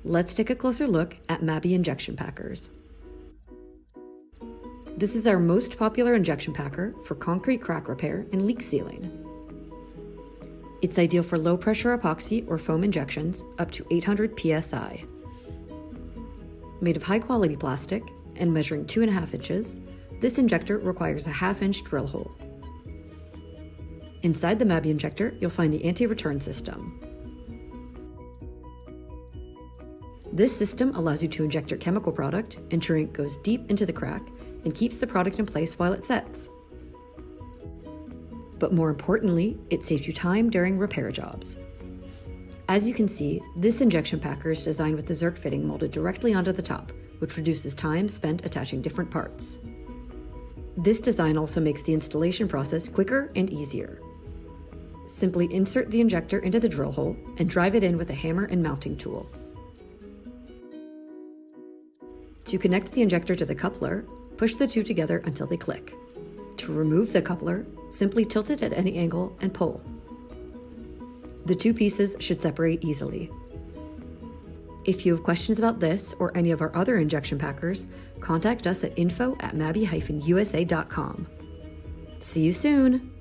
Let's take a closer look at MABI injection packers. This is our most popular injection packer for concrete crack repair and leak sealing. It's ideal for low-pressure epoxy or foam injections up to 800 psi. Made of high-quality plastic and measuring 2.5 inches, this injector requires a 1/2-inch drill hole. Inside the MABI injector, you'll find the anti-return system. This system allows you to inject your chemical product, ensuring it goes deep into the crack and keeps the product in place while it sets. But more importantly, it saves you time during repair jobs. As you can see, this injection packer is designed with the zerk fitting molded directly onto the top, which reduces time spent attaching different parts. This design also makes the installation process quicker and easier. Simply insert the injector into the drill hole and drive it in with a hammer and mounting tool. To connect the injector to the coupler, push the two together until they click. To remove the coupler, simply tilt it at any angle and pull. The two pieces should separate easily. If you have questions about this or any of our other injection packers, contact us at info@mabi-usa.com. See you soon!